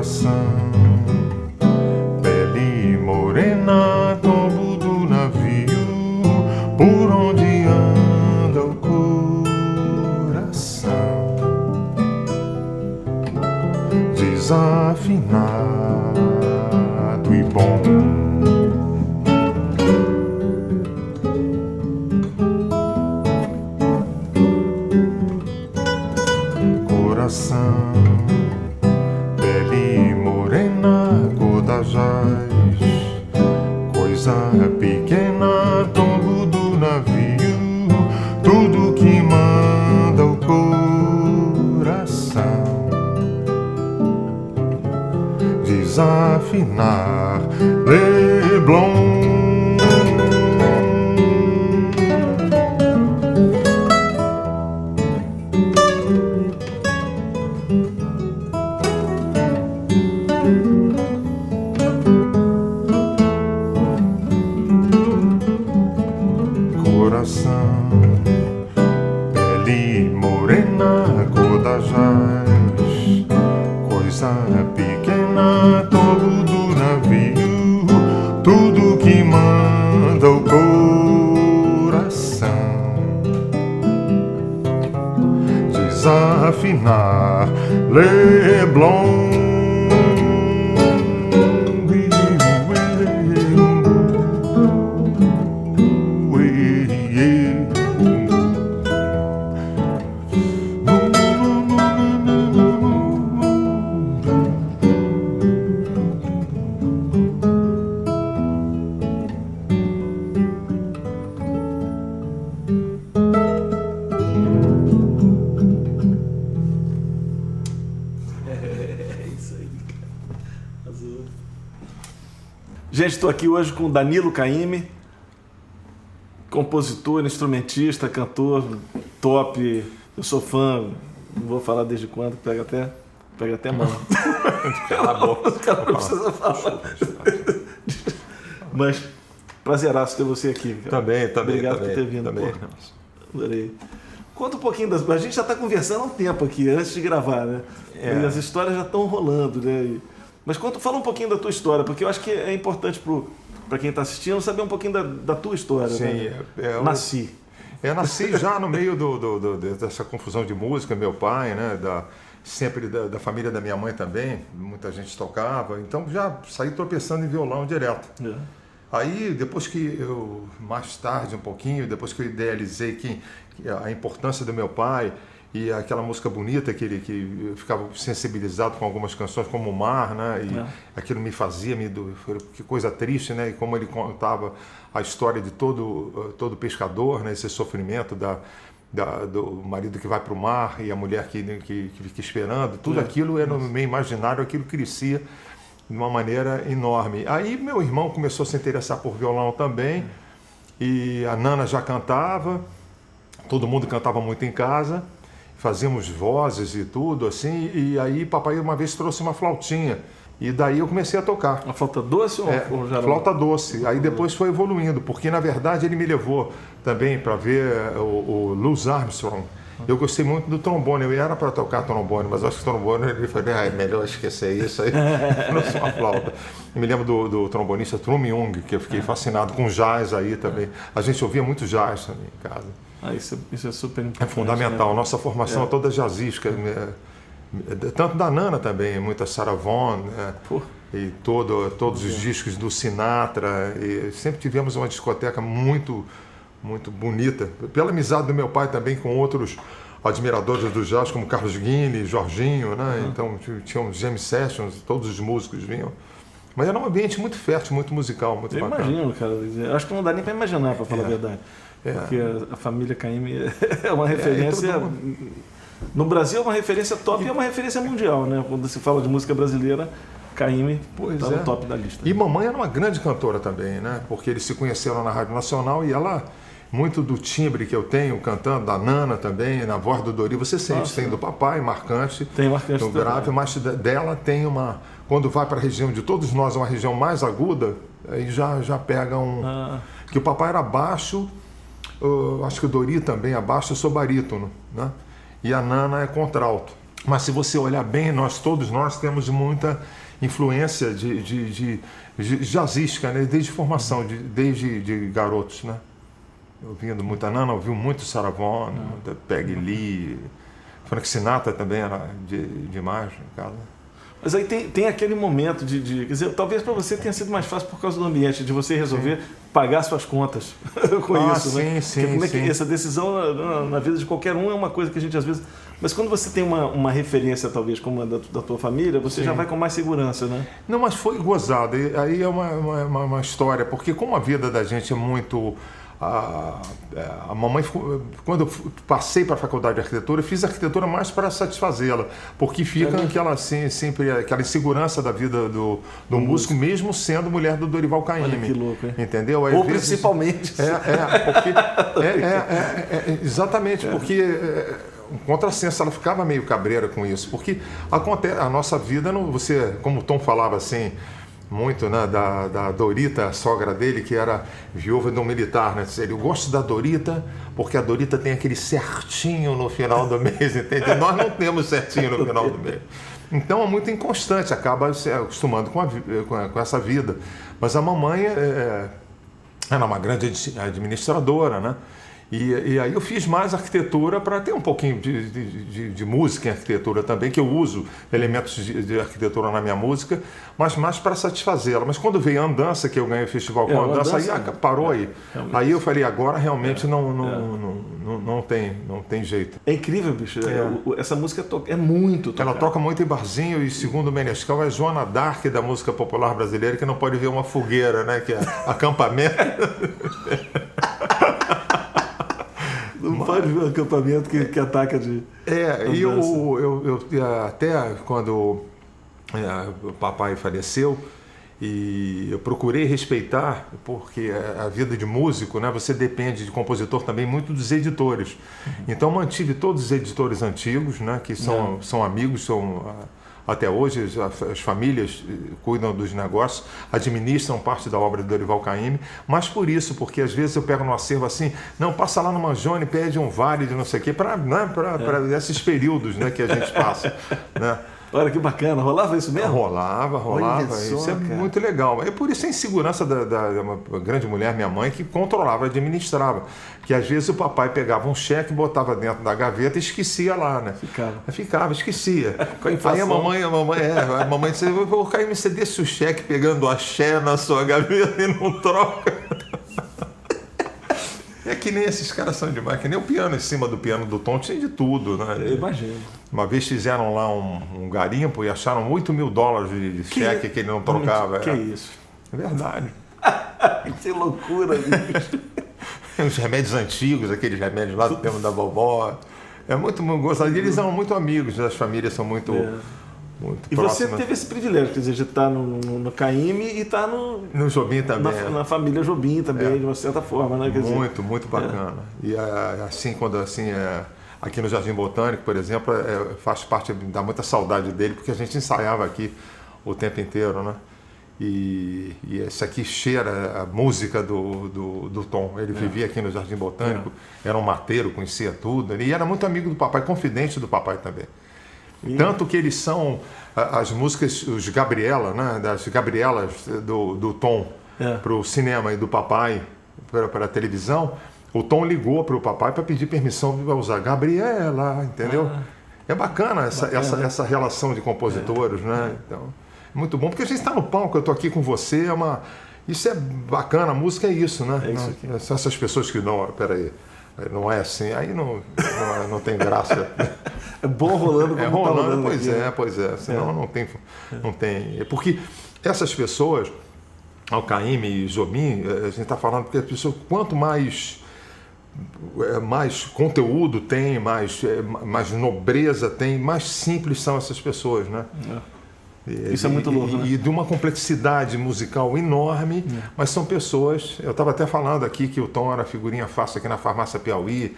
coração, pele morena, tombo do navio, por onde anda o coração, desafinado e bom. Coração, pele morena, cor da jaz, coisa pequena, tombo do navio, tudo que manda o coração desafinar. Leblon. Coração, pele morena, cor da jaz, coisa pequena, tombo do navio, tudo que manda o coração desafinar. Leblon. Gente, estou aqui hoje com Danilo Caymmi, compositor, instrumentista, cantor top. Eu sou fã, não vou falar desde quando, pega até mão. Cala a boca. O cara não precisa falar. Mas prazeraço ter você aqui. Tá bem. Obrigado por ter vindo. Adorei. Conta um pouquinho a gente já está conversando há um tempo aqui, antes de gravar, né? E as histórias já estão rolando, né? Mas fala um pouquinho da tua história, porque eu acho que é importante para quem está assistindo saber um pouquinho da tua história. Sim, né? Eu nasci já no meio dessa confusão de música, meu pai, né? Sempre da família da minha mãe também, muita gente tocava, então já saí tropeçando em violão direto. Aí, depois que eu, mais tarde um pouquinho, depois que eu idealizei a importância do meu pai, e aquela música bonita que eu ficava sensibilizado com algumas canções como O Mar, né? E aquilo me fazia, que coisa triste, né? E como ele contava a história de todo pescador, né? Esse sofrimento do marido que vai para o mar e a mulher que fica esperando, tudo aquilo era no meu imaginário, aquilo crescia de uma maneira enorme. Aí meu irmão começou a se interessar por violão também, e a Nana já cantava, todo mundo cantava muito em casa, fazíamos vozes e tudo, assim, e aí papai uma vez trouxe uma flautinha, e daí eu comecei a tocar. Uma flauta doce ou já era? Flauta doce. Aí depois foi evoluindo, porque na verdade ele me levou também para ver o Louis Armstrong. Eu gostei muito do trombone, eu era para tocar trombone, mas acho que trombone ele falou, é melhor esquecer isso aí, não só a flauta. Eu me lembro do trombonista Trum Young, que eu fiquei fascinado com jazz aí também. A gente ouvia muito jazz também em casa. Isso é super importante. É fundamental. Né? Nossa formação é toda jazzística. Tanto da Nana também, muita Sarah Vaughan, né? E todos os discos do Sinatra. E sempre tivemos uma discoteca muito, muito bonita. Pela amizade do meu pai também com outros admiradores do jazz, como Carlos Guine, Jorginho, né? Então tinham jam sessions, todos os músicos vinham. Mas era um ambiente muito fértil, muito musical, muito bacana. Eu imagino, cara. Eu acho que não dá nem para imaginar, para falar a verdade. Porque a família Caymmi é uma referência. No Brasil é uma referência top e é uma referência mundial, né? Quando se fala de música brasileira, Caymmi está no top da lista. E mamãe era uma grande cantora também, né? Porque eles se conheceram na Rádio Nacional e ela, muito do timbre que eu tenho cantando, da Nana também, na voz do Dori, você sente, tem do papai, marcante, tem marcante do grave, mas dela tem uma. Quando vai para a região de todos nós, uma região mais aguda, aí já pega que o papai era baixo. Acho que o Dori também abaixo, eu sou barítono, né? E a Nana é contralto. Mas se você olhar bem, todos nós temos muita influência de jazzística, né? Desde formação, desde de garotos, né? Ouvindo muita Nana, ouviu muito Sarah Vaughan, muita Peggy Lee, Frank Sinatra também era demais em casa. Mas aí tem aquele momento quer dizer, talvez para você tenha sido mais fácil por causa do ambiente, de você resolver pagar suas contas com isso, sim, né? Sim, como é que sim. essa decisão na vida de qualquer um é uma coisa que a gente às vezes... Mas quando você tem uma referência, talvez, como a da tua família, você já vai com mais segurança, né? Não, mas foi gozado. E aí é uma história, porque como a vida da gente é muito... A mamãe, quando eu passei para a faculdade de arquitetura, eu fiz arquitetura mais para satisfazê-la, porque fica sempre aquela insegurança da vida do músico, mesmo sendo mulher do Dorival Caymmi. Olha que louco, hein? Entendeu? Aí, ou principalmente. Exatamente, porque um contrassenso, ela ficava meio cabreira com isso, porque a nossa vida, você, como o Tom falava assim, muito, né, da Dorita, a sogra dele, que era viúva de um militar, né? Eu gosto da Dorita porque a Dorita tem aquele certinho no final do mês, entende? Nós não temos certinho no final do mês. Então é muito inconstante, acaba se acostumando com essa vida. Mas a mamãe era uma grande administradora, né? E aí eu fiz mais arquitetura para ter um pouquinho de música em arquitetura também, que eu uso elementos de arquitetura na minha música, mas mais para satisfazê-la. Mas quando veio a Andança, que eu ganhei o festival com a Andança, aí parou aí. Aí eu falei, agora realmente não tem jeito. É incrível, bicho. Essa música é muito tocada. Ela toca muito em barzinho e, segundo o Menescal, é a Joana Dark da música popular brasileira, que não pode ver uma fogueira, né? Que é acampamento. Não pode ver o acampamento que ataca de... E eu até quando o papai faleceu, e eu procurei respeitar, porque a vida de músico, né, você depende de compositor também muito dos editores. Então mantive todos os editores antigos, né, que são amigos, até hoje as famílias cuidam dos negócios, administram parte da obra do Dorival Caymmi, mas por isso, porque às vezes eu pego no acervo assim, não, passa lá no Mangione, pede um vale de não sei o quê, para esses períodos, né, que a gente passa, né? Olha que bacana, rolava isso mesmo? Rolava. Só, isso é muito legal. É por isso a insegurança da uma grande mulher, minha mãe, que controlava, administrava. Que às vezes o papai pegava um cheque, botava dentro da gaveta e esquecia lá, né? Ficava, esquecia. Aí a mamãe disse, ô Caymmi, você deixa o cheque pegando axé na sua gaveta e não troca. É que nem esses caras são demais, que nem o piano em cima do piano do Tom, tinha de tudo, né? Eu imagino. Uma vez fizeram lá um garimpo e acharam $8 mil de cheque que ele não trocava. Que isso? É verdade. Que loucura, bicho. Os remédios antigos, aqueles remédios lá do tempo da vovó. É muito gostoso. E eles são muito amigos, as famílias são muito e próximas. Você teve esse privilégio, quer dizer, de estar no Caymmi e estar no Jobim também. Na família Jobim também, de uma certa forma, né? Quer muito bacana. E assim, quando assim, aqui no Jardim Botânico, por exemplo, faz parte, dá muita saudade dele, porque a gente ensaiava aqui o tempo inteiro, né? E esse aqui cheira a música do Tom. Ele vivia aqui no Jardim Botânico, era um mateiro, conhecia tudo. E era muito amigo do papai, confidente do papai também. Tanto que eles são as músicas, os Gabriela, né? Das Gabrielas do Tom para o cinema e do papai para a televisão. O Tom ligou para o papai para pedir permissão para usar Gabriela, entendeu? É bacana essa relação de compositores, né? Então, muito bom, porque a gente está no palco, eu estou aqui com você, isso é bacana, a música é isso, né? São essas pessoas que não é assim, aí não tem graça. É bom rolando como rolando, pois é. Senão não tem. Porque essas pessoas, o Caymmi e o Jobim, a gente está falando porque as pessoas, quanto mais conteúdo tem, mais nobreza tem, mais simples são essas pessoas, né? Isso é muito louco, né? E de uma complexidade musical enorme, mas são pessoas... Eu estava até falando aqui que o Tom era figurinha fácil aqui na Farmácia Piauí,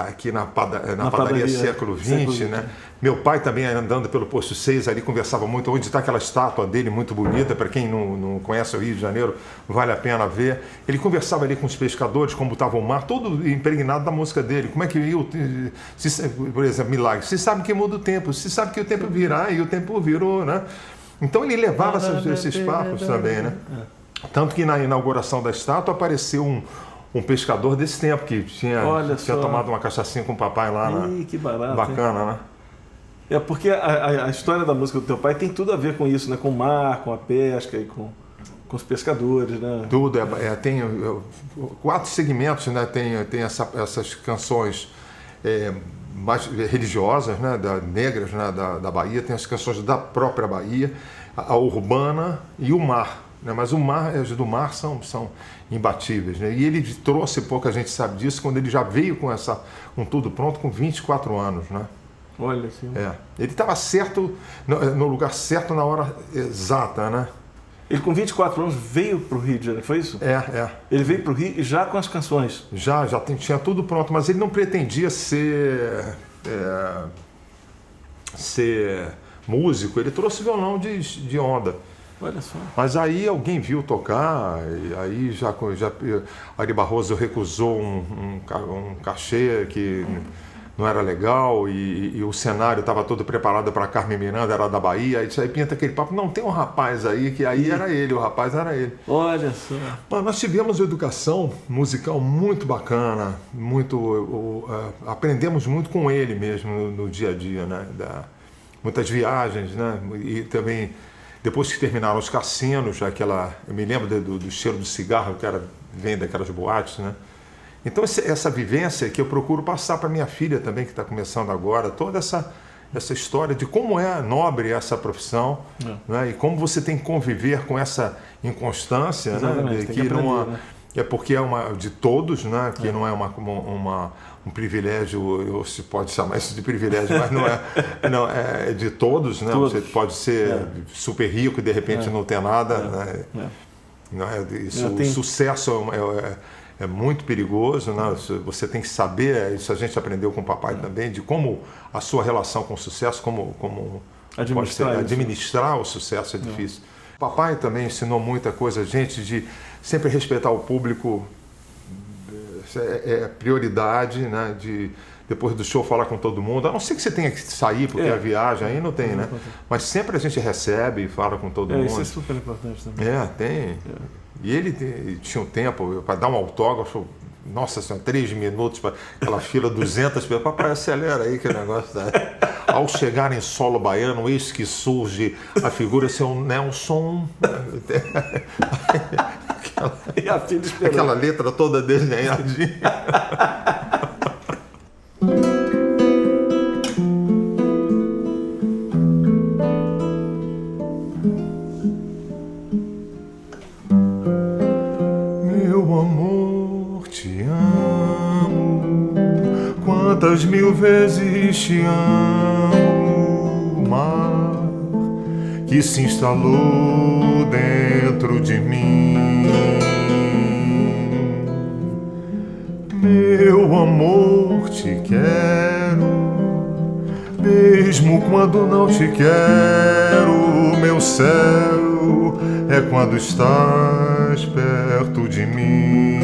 aqui na padaria século XX, né? Meu pai também, andando pelo Posto 6 ali, conversava muito, onde está aquela estátua dele muito bonita, para quem não conhece o Rio de Janeiro, vale a pena ver. Ele conversava ali com os pescadores, como estava o mar, todo impregnado da música dele. Como é que eu, por exemplo, Milagre, se sabe que muda o tempo, se sabe que o tempo virá e o tempo virou, né? Então ele levava esses papos também, né? Tanto que na inauguração da estátua apareceu um pescador desse tempo que tinha tomado uma cachaçinha com o papai lá. Que barato. Bacana, hein? Né? É porque a história da música do teu pai tem tudo a ver com isso, né? Com o mar, com a pesca e com os pescadores, né? Tudo. Tem 4 segmentos, né? Tem essas canções mais religiosas, né? Negras, né? Da Bahia. Tem as canções da própria Bahia, a urbana e o mar. Mas as do mar são imbatíveis, né? E ele trouxe, pouca gente sabe disso, quando ele já veio com tudo pronto, com 24 anos, né? Olha assim. Ele estava certo, no lugar certo, na hora exata, né? Ele com 24 anos veio para o Rio de Janeiro, foi isso? Ele veio para o Rio e já com as canções? Já tinha tudo pronto, mas ele não pretendia ser músico, ele trouxe violão de onda. Olha só. Mas aí alguém viu tocar, e aí já Ari Barroso recusou um cachê que não era legal, e o cenário estava todo preparado para Carmen Miranda, era da Bahia, aí pinta aquele papo, não, tem um rapaz aí, que aí era ele, o rapaz era ele. Olha só. Mas nós tivemos uma educação musical muito bacana, aprendemos muito com ele mesmo no dia a dia, né? Muitas viagens, né? E também... Depois que terminaram os cassinos, eu me lembro do cheiro do cigarro que vem daquelas boates, né? Então essa vivência que eu procuro passar para minha filha também, que está começando agora, toda essa história de como é nobre essa profissão, né? E como você tem que conviver com essa inconstância, né? Que aprender, né? É porque é de todos, né? Que não é um privilégio, ou se pode chamar isso de privilégio, mas não é de todos, né? Todos. Você pode ser super rico e de repente não ter nada, né? O sucesso é muito perigoso, né? Você tem que saber, isso a gente aprendeu com o papai também, de como a sua relação com o sucesso, como administrar o sucesso é difícil. O papai também ensinou muita coisa, gente, de sempre respeitar o público, prioridade, né? De depois do show falar com todo mundo, a não ser que você tenha que sair porque a viagem aí não tem, né? Mas sempre a gente recebe e fala com todo mundo. Isso é super importante também. Tem. E ele tinha um tempo para dar um autógrafo, nossa senhora, 3 minutos para aquela fila, 200 pessoas. Papai, acelera aí que o negócio tá. Ao chegar em solo baiano, eis que surge a figura seu Nelson. E a filha esperando. Aquela letra toda desenhadinha. Meu amor, te amo, quantas mil vezes te amo, mar que se instalou dentro de mim. Meu amor, te quero, mesmo quando não te quero. Meu céu é quando estás perto de mim.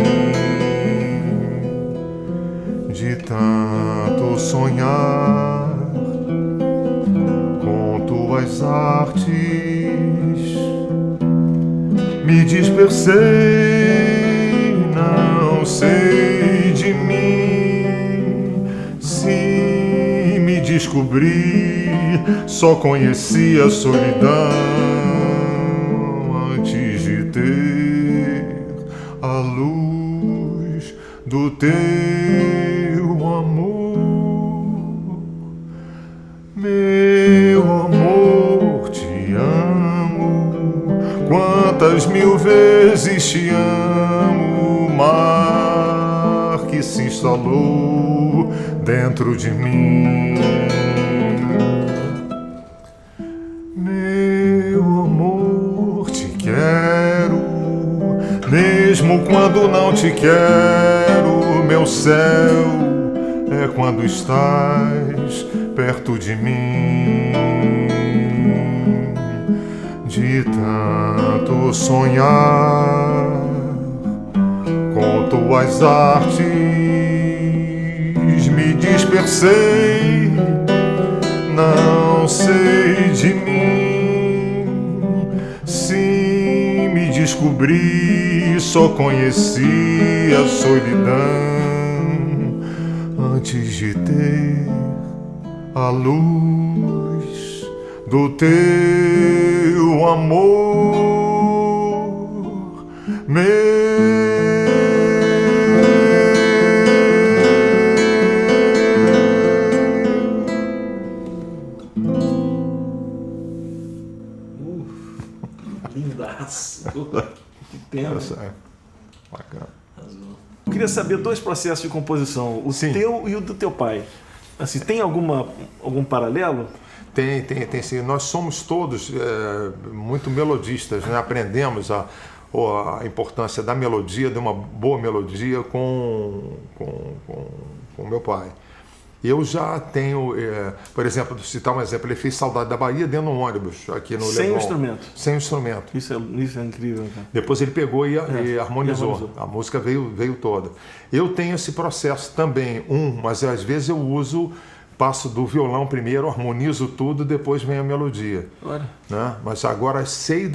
De tanto sonhar com tuas artes, me dispersei, não sei de mim. Sim, me descobri, só conheci a solidão antes de ter a luz do teu amor. Meu amor, te amo, quantas mil vezes te amo, mar que se instalou dentro de mim. Meu amor, te quero, mesmo quando não te quero. meu céu é quando estás perto de mim. De tanto sonhar com tuas artes, me dispersei, não sei de mim. Sim, me descobri, só conheci a solidão antes de ter a luz do teu amor, meu. Lindaço. Que tema. Bacana. Eu queria saber 2 processos de composição, o Sim. teu e o do teu pai. Assim, tem algum paralelo? Tem sim. Nós somos todos muito melodistas, né? Aprendemos a importância da melodia, de uma boa melodia com meu pai. Eu já tenho, por exemplo, citar um exemplo, ele fez Saudade da Bahia dentro de um ônibus aqui no Leblon. Sem o instrumento. Sem o instrumento. Isso é incrível, cara. Depois ele pegou e harmonizou. A música veio toda. Eu tenho esse processo também, mas às vezes eu passo do violão primeiro, harmonizo tudo, depois vem a melodia. Olha. Né? Mas agora sei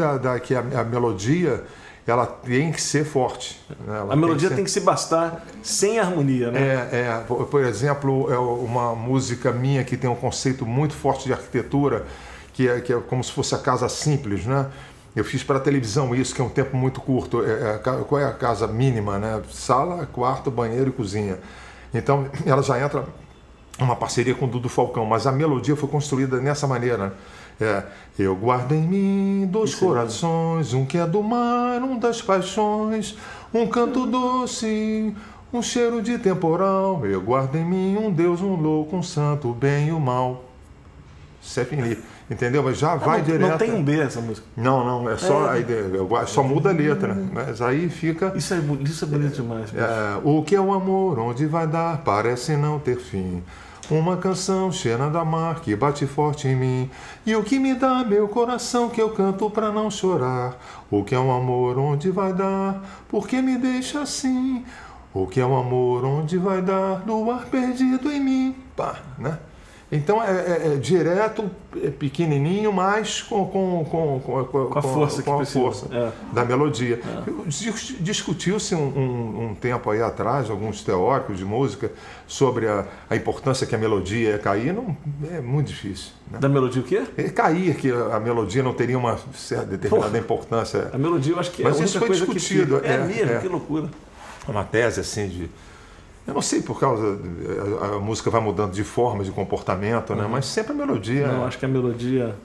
que a melodia, ela tem que ser forte. Né? A melodia tem que se bastar sem harmonia, né? Por exemplo, uma música minha que tem um conceito muito forte de arquitetura, que é como se fosse a casa simples, né? Eu fiz para televisão isso, que é um tempo muito curto. Qual é a casa mínima, né? Sala, quarto, banheiro e cozinha. Então, ela já entra uma parceria com o Dudu Falcão, mas a melodia foi construída nessa maneira. Eu guardo em mim 2 corações, um que é do mar, um das paixões, um canto doce, um cheiro de temporal. Eu guardo em mim um Deus, um louco, um santo, o bem e o mal. Isso é finito, entendeu? Mas já vai direto. Não tem um B essa música. Não, é só só muda a letra, mas aí fica. Isso é bonito demais. O que é o amor, onde vai dar, parece não ter fim. Uma canção cheia da mar que bate forte em mim. E o que me dá meu coração que eu canto pra não chorar. O que é um amor, onde vai dar, por que me deixa assim? O que é um amor, onde vai dar, do ar perdido em mim. Pá, né? Então é direto, pequenininho, mas com a força da melodia. Discutiu-se um tempo aí atrás, alguns teóricos de música, sobre a importância que a melodia ia cair. Não, é muito difícil. Né? Da melodia o quê? Cair, que a melodia não teria uma certa determinada importância. A melodia eu acho que mas é a isso única foi coisa discutido. que mesmo, que loucura. Uma tese assim de... Eu não sei por causa... A música vai mudando de forma, de comportamento, né? Mas sempre a melodia... Não, acho que a melodia...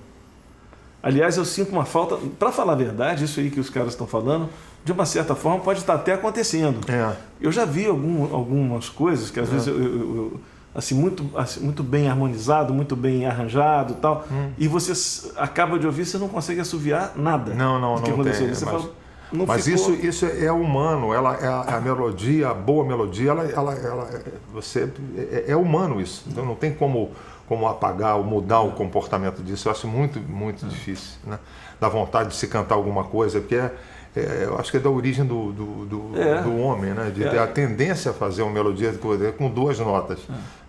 Aliás, eu sinto uma falta... Para falar a verdade, isso aí que os caras estão falando, de uma certa forma pode estar até acontecendo. Eu já vi algumas coisas que às vezes assim, muito bem harmonizado, muito bem arranjado e tal, e você acaba de ouvir, você não consegue assoviar nada. Não do que aconteceu. tem. Você fala... Mas isso é humano, a melodia, a boa melodia, você é humano isso. Então não tem como apagar ou mudar o comportamento disso. Eu acho muito, muito difícil, né? Dá vontade de se cantar alguma coisa, porque eu acho que é da origem do homem, né? De ter a tendência a fazer uma melodia com 2 notas,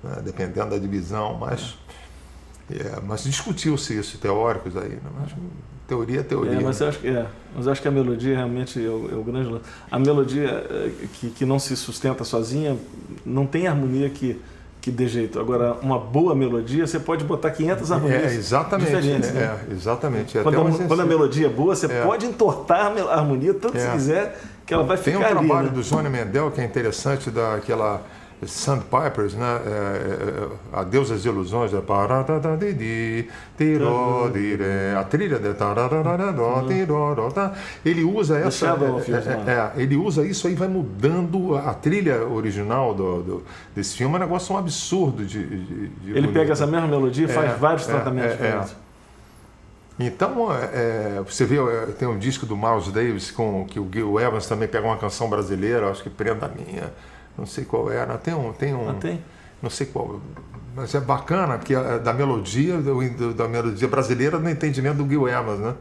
né? Dependendo da divisão, mas discutiu-se isso, teóricos aí, né? Mas teoria é teoria. Mas eu acho que a melodia realmente é o grande lance. A melodia que não se sustenta sozinha não tem harmonia que dê jeito. Agora, uma boa melodia, você pode botar 500 harmonias diferentes. Exatamente. Quando a melodia é boa, você pode entortar a harmonia tanto se quiser, que ela vai ficar ali. Tem um trabalho né? do Johnny Mandel que é interessante, daquela Sandpipers, né? A Deusa das Ilusões, a trilha ele usa ele usa isso aí, vai mudando a trilha original desse filme. É um negócio absurdo de ele pega essa mesma melodia e faz vários tratamentos diferentes. Então, você vê, tem um disco do Miles Davis que o Gil Evans também pega uma canção brasileira, acho que Prenda Minha, não sei qual era, tem um, Tem? não sei qual, mas é bacana, porque da melodia brasileira no entendimento do Gil Evans, né?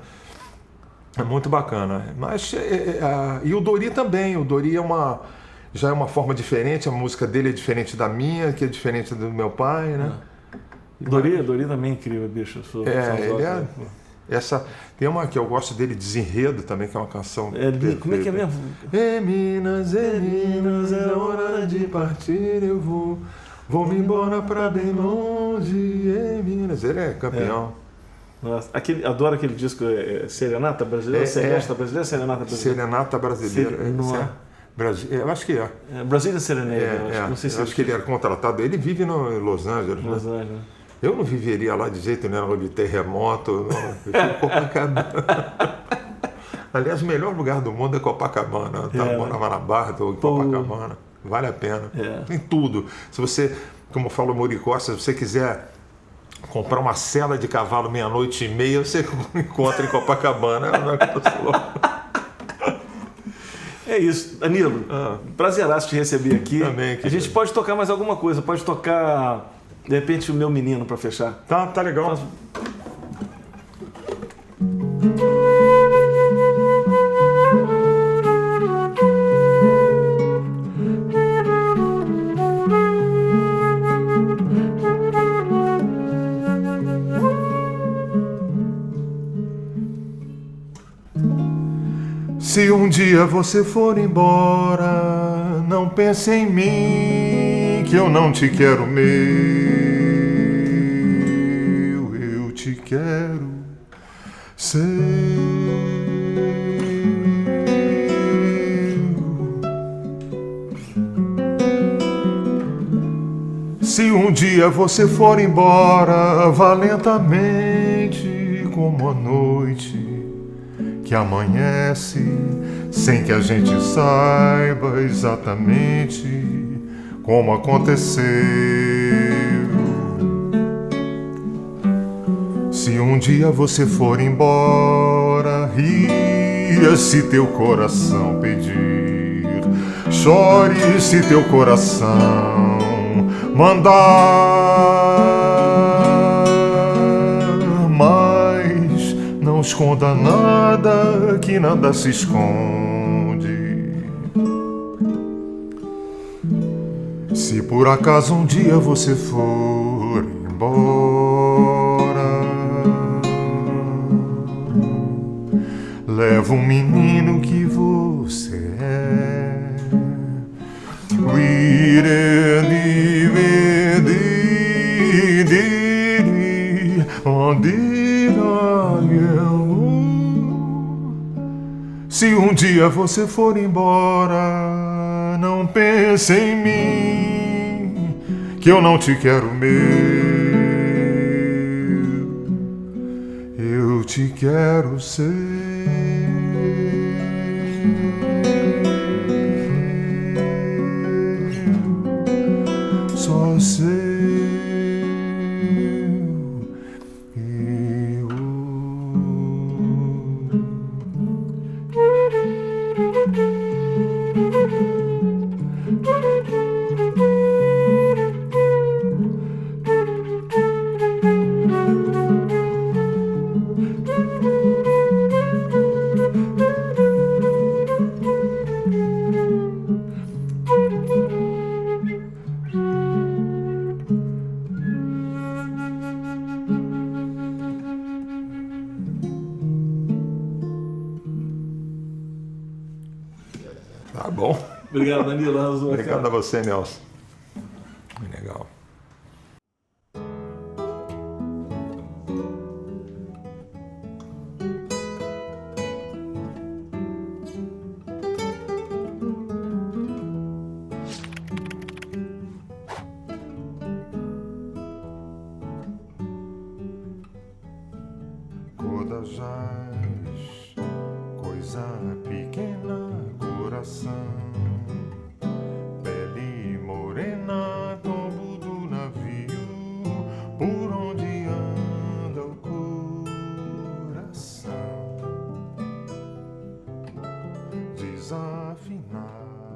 É muito bacana. Mas, e o Dori também, o Dori já é uma forma diferente, a música dele é diferente da minha, que é diferente do meu pai, né? Dori também é incrível, bicho. Tem uma que eu gosto dele, Desenredo também, que é uma canção perfeita. Como é que é mesmo? Em Minas, é hora de partir, eu vou-me embora pra bem longe, em Minas. Ele é campeão. Nossa, adoro aquele disco Serenata Brasileira, Seresta Brasileira, Serenata Brasileira. Serenata Brasileira. Eu acho que é. Brazilian Serenade, não sei se acho que ele era contratado. Ele vive em Los Angeles. Los Angeles. Eu não viveria lá de jeito nenhum, de terremoto. Não. Eu fico em Copacabana. Aliás, o melhor lugar do mundo é Copacabana. Morava na Barra ou em Copacabana. Vale a pena. Tem tudo. Se você, como fala o Muri Costa, se você quiser comprar uma sela de cavalo 00:30, você encontra em Copacabana. É isso, Danilo. Prazeraço te receber aqui. Também, a gente pode tocar mais alguma coisa, pode tocar, de repente, o Meu Menino para fechar. Tá legal. Se um dia você for embora, não pense em mim, que eu não te quero meu, eu te quero seu. Se um dia você for embora, vá lentamente como a noite que amanhece, sem que a gente saiba exatamente como aconteceu. Se um dia você for embora e se teu coração pedir, chore se teu coração mandar, mas não esconda nada, que nada se esconde. Se por acaso um dia você for embora, leva um menino que você é. Se um dia você for embora, não pense em mim, que eu não te quero meu, eu te quero ser. Só seu. Tá bom. Obrigado, Danilo. Arrasou, obrigado cara. a você, Nelson. Legal. Codajás, coisa pequena, coração, pele morena, tombo do navio, por onde anda o coração, desafinado.